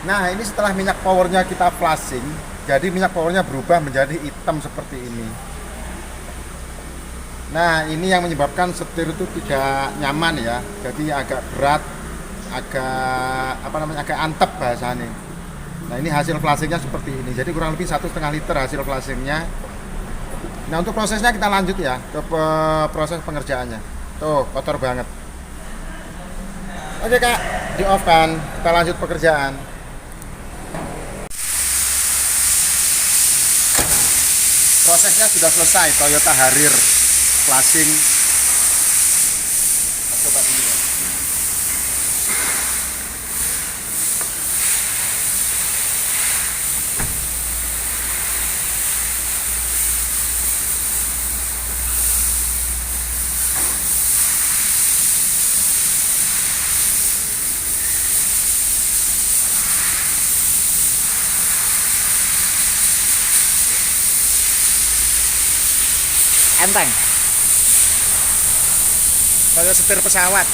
Nah, ini setelah minyak powernya kita flashing, jadi minyak powernya berubah menjadi hitam seperti ini. Nah, ini yang menyebabkan setir itu tidak nyaman ya. Jadi agak berat, agak antep bahasanya. Nah, ini hasil flashingnya seperti ini. Jadi kurang lebih 1,5 liter hasil flashingnya. Nah, untuk prosesnya kita lanjut ya ke proses pengerjaannya. Tuh, kotor banget. Oke kak, di off kan. Kita lanjut pekerjaan. Prosesnya sudah selesai. Toyota Harrier flashing. Coba dulu ya. Enteng kayak setir pesawat.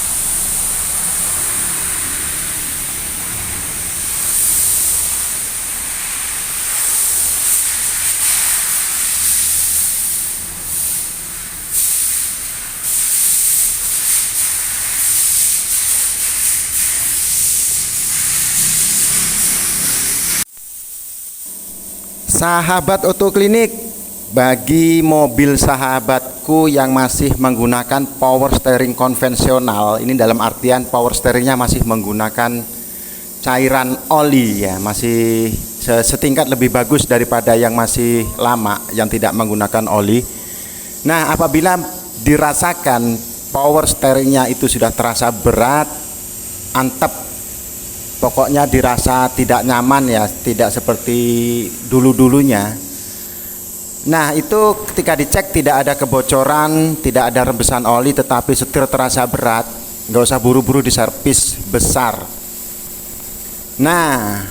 Sahabat Otoklinik, bagi mobil sahabatku yang masih menggunakan power steering konvensional, ini dalam artian power steeringnya masih menggunakan cairan oli ya, masih setingkat lebih bagus daripada yang masih lama yang tidak menggunakan oli. Nah, apabila dirasakan power steeringnya itu sudah terasa berat, antep, pokoknya dirasa tidak nyaman ya, tidak seperti dulu-dulunya. Nah, itu ketika dicek tidak ada kebocoran, tidak ada rembesan oli, tetapi setir terasa berat, nggak usah buru-buru diservis besar. Nah,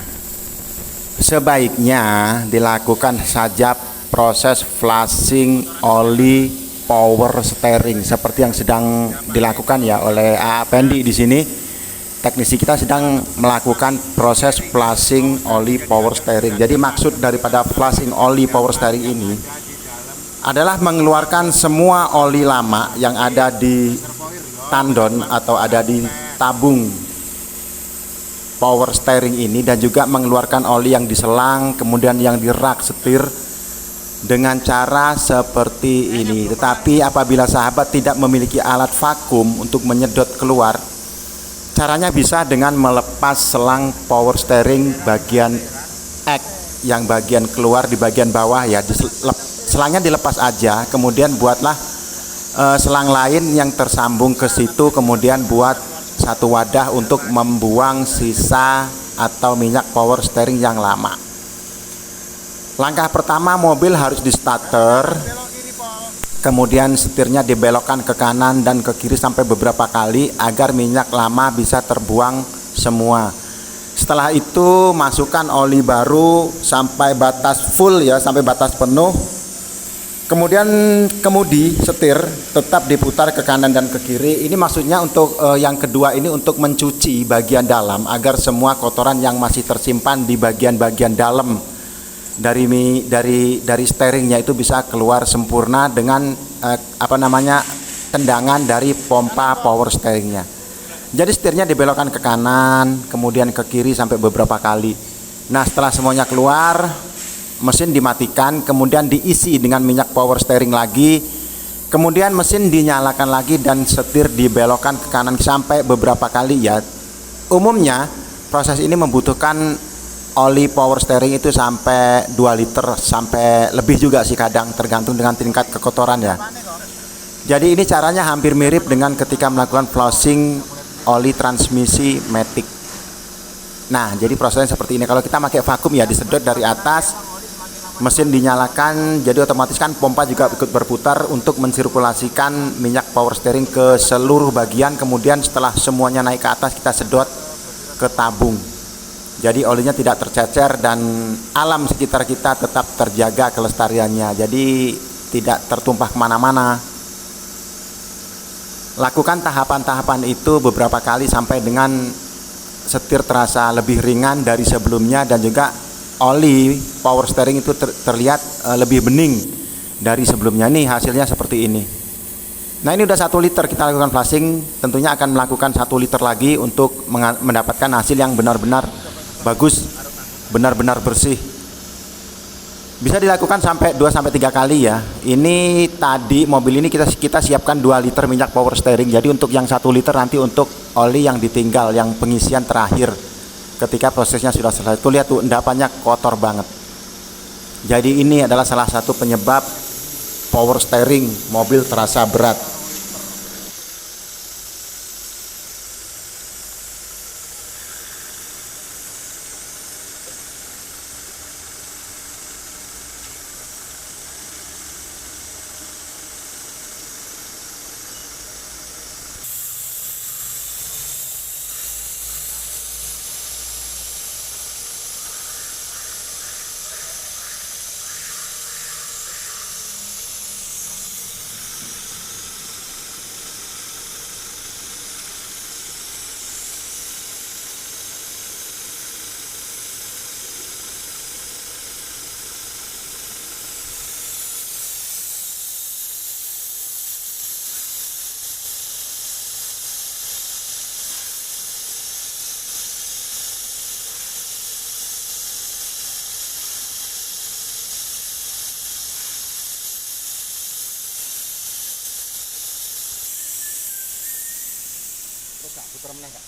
sebaiknya dilakukan saja proses flashing oli power steering seperti yang sedang dilakukan ya oleh Pendi di sini. Teknisi kita sedang melakukan proses flashing oli power steering. Jadi maksud daripada flashing oli power steering ini adalah mengeluarkan semua oli lama yang ada di tandon atau ada di tabung power steering ini, dan juga mengeluarkan oli yang diselang, kemudian yang di rak setir dengan cara seperti ini. Tetapi apabila sahabat tidak memiliki alat vakum untuk menyedot keluar, caranya bisa dengan melepas selang power steering bagian X yang bagian keluar di bagian bawah ya. Selangnya dilepas aja, kemudian buatlah selang lain yang tersambung ke situ, kemudian buat satu wadah untuk membuang sisa atau minyak power steering yang lama. Langkah pertama, mobil harus di starter, kemudian setirnya dibelokkan ke kanan dan ke kiri sampai beberapa kali agar minyak lama bisa terbuang semua. Setelah itu masukkan oli baru sampai batas full ya, sampai batas penuh. Kemudian kemudi setir tetap diputar ke kanan dan ke kiri. Ini maksudnya untuk yang kedua ini untuk mencuci bagian dalam agar semua kotoran yang masih tersimpan di bagian-bagian dalam dari steeringnya itu bisa keluar sempurna dengan tendangan dari pompa power steeringnya. Jadi setirnya dibelokkan ke kanan, kemudian ke kiri sampai beberapa kali. Nah, setelah semuanya keluar, mesin dimatikan, kemudian diisi dengan minyak power steering lagi, kemudian mesin dinyalakan lagi dan setir dibelokkan ke kanan sampai beberapa kali ya. Umumnya proses ini membutuhkan oli power steering itu sampai 2 liter sampai lebih juga sih, kadang tergantung dengan tingkat kekotoran ya. Jadi ini caranya hampir mirip dengan ketika melakukan flashing oli transmisi matic. Nah, jadi prosesnya seperti ini. Kalau kita pakai vakum ya disedot dari atas, mesin dinyalakan, jadi otomatis kan pompa juga ikut berputar untuk mensirkulasikan minyak power steering ke seluruh bagian. Kemudian setelah semuanya naik ke atas, kita sedot ke tabung. Jadi olinya tidak tercecer dan alam sekitar kita tetap terjaga kelestariannya, jadi tidak tertumpah kemana-mana. Lakukan tahapan-tahapan itu beberapa kali sampai dengan setir terasa lebih ringan dari sebelumnya, dan juga oli power steering itu terlihat lebih bening dari sebelumnya. Nih hasilnya seperti ini. Nah, ini udah 1 liter kita lakukan flashing, tentunya akan melakukan 1 liter lagi untuk mendapatkan hasil yang benar-benar bagus, benar-benar bersih. Bisa dilakukan sampai 2-3 kali ya. Ini tadi mobil ini kita siapkan 2 liter minyak power steering. Jadi untuk yang 1 liter nanti untuk oli yang ditinggal, yang pengisian terakhir ketika prosesnya sudah selesai. Tuh lihat tuh, endapannya kotor banget. Jadi ini adalah salah satu penyebab power steering mobil terasa berat. Putar meneh, Kak.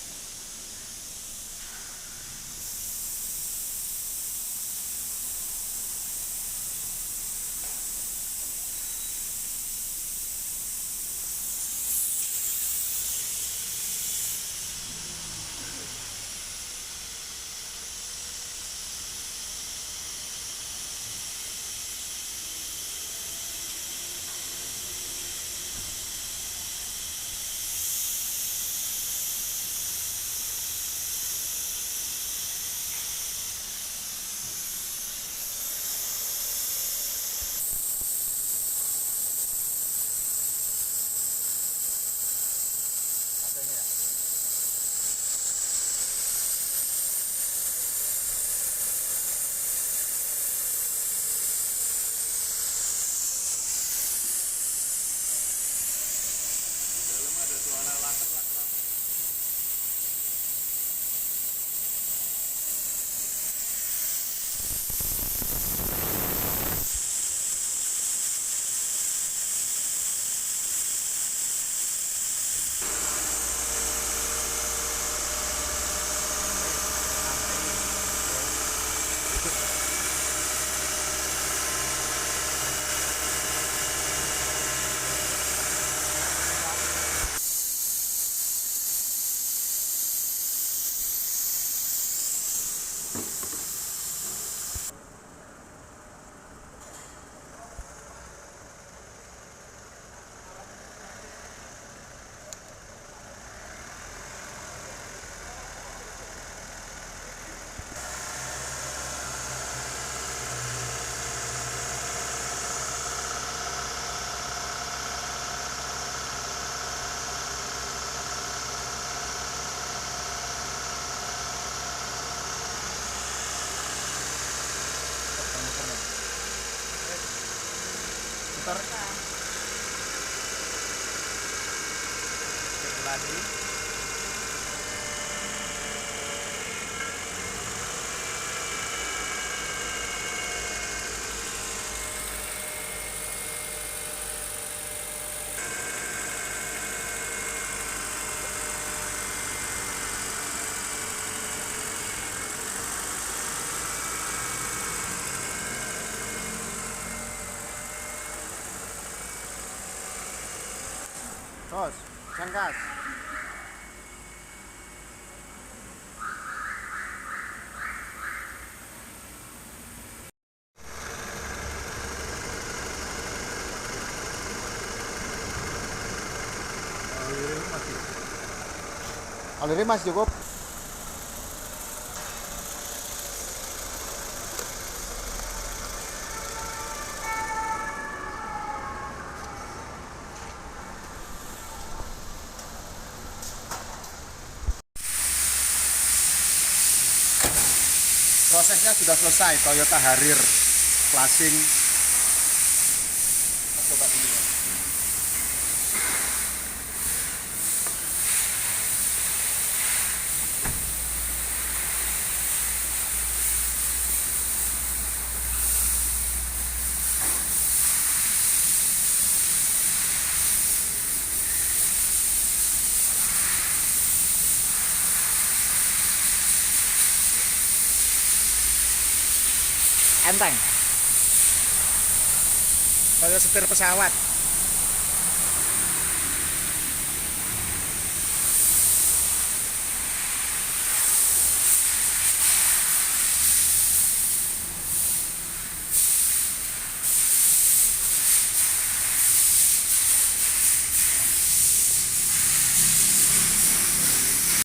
Putar. Lagi. Tos, sangkas. Alirnya masih cukup. Prosesnya sudah selesai, Toyota Harrier flashing. Coba dulu ya. Enteng. Kayak setir pesawat.